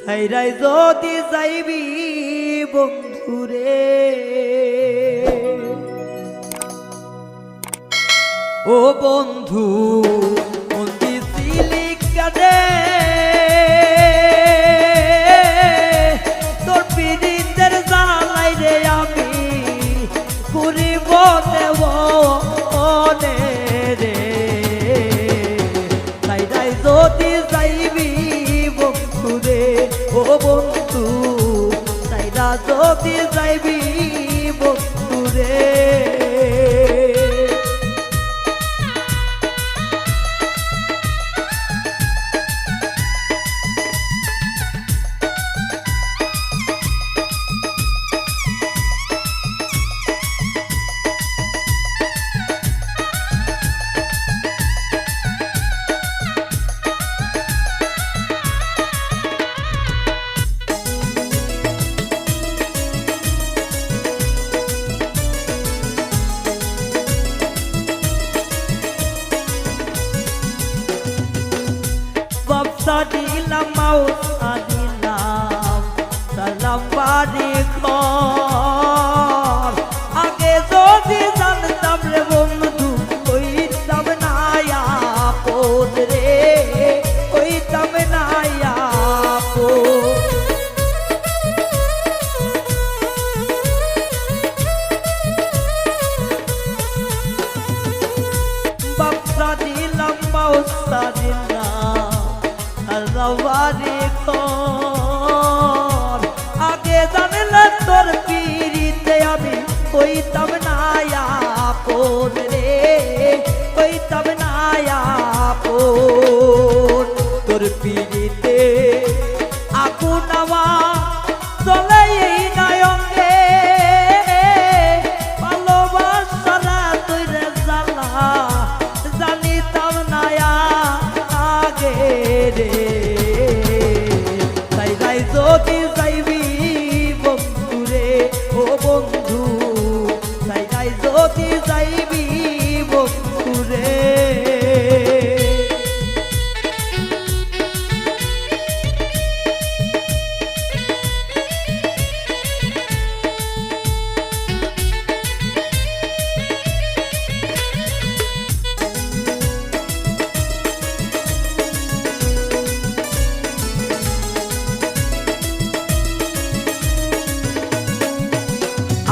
ছাইরাই যদি যাইবি বন্ধুরে ও বন্ধু মন্দি দিলি কাদে তোর পীড়িতের জ্বালাই রে আমি ঘুরিব দেব রে ছাইরাই যদি যাইবি বন্ধুরে ও বন্ধু ছাইরা যদি যাইবি বন্ধুরে দিলাম মাউসা দিলাম সালাম বাড়ি ঘর আগে যদি জানতাম রে বন্ধু কইতাম না আপন রে কইতাম না আপন বাপসা দিলাম মাউসা দিলাম বাড়ি ঘর আগে জানলে তোর পিড়িতে আমি কইতাম না আপন রে কইতাম না আপন তোর পিড়িতে আগুন আমার চলে এই নয়ঙ্গে ভালোবাসারা তুই রে জ্বালা জানিতাম না আগে রে যদি যাইবি বন্ধুরে ও বন্ধু ছাইরাই যদি যাইবি বন্ধুরে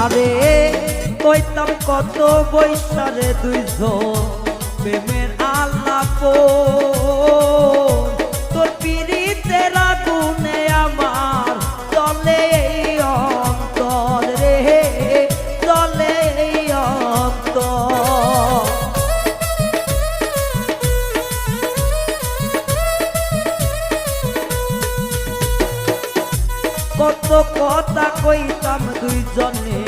আরে কইতাম কত বৈশারে দুইজন প্রেমের আলাপ তোর পিড়িতের আগুনে আমার চলে এই অন্তর রে চলে এই অন্তর কত কথা কইতাম দুইজনে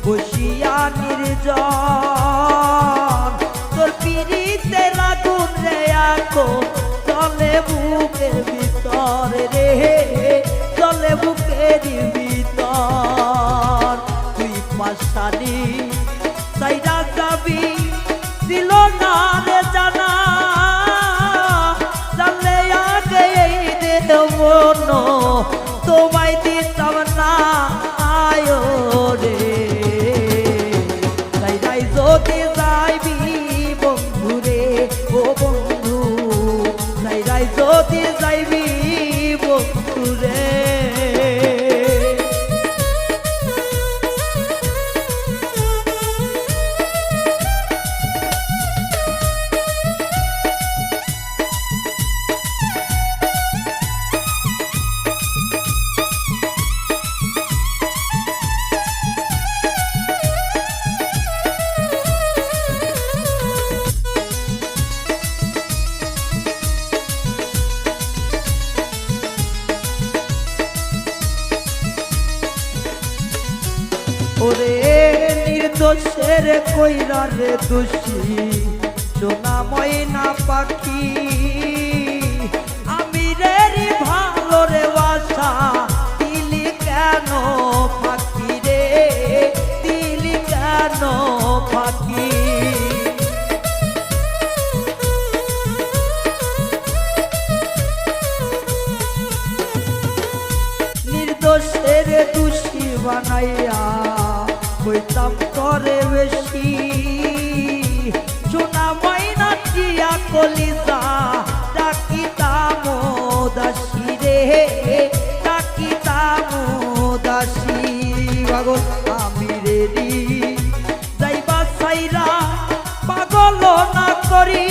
বসিয়া নির্জন তোর পিড়িতে লাগুন রে আঁকো চলে বুকের ভিতর রে চলে বুকের ভিতর তুই পাশানি সাইরা যাবি ছিল না রে জানা জানলে আগে এই দেব না তোমায় দিতাম না আয় রে ছাইরাই যদি যাইবি বন্ধুরে ও বন্ধু ছাইরাই যদি যাইবি বন্ধুরে ওরে নির্দোষের কইরা রে দোষী সোনা ময়না পাখি আমি রে ভালো রে বাসা দিলি কেন ফাঁকি রে দিলি কেন ফাঁকি বানাইয়া কইতাম করে বেশি সোনা ময়না টিয়া কলিজা ডাকিতাম দাসী রে ডাকিতাম দাসী পাগল আমি রেডি যাইবা সাইরা পাগল না করি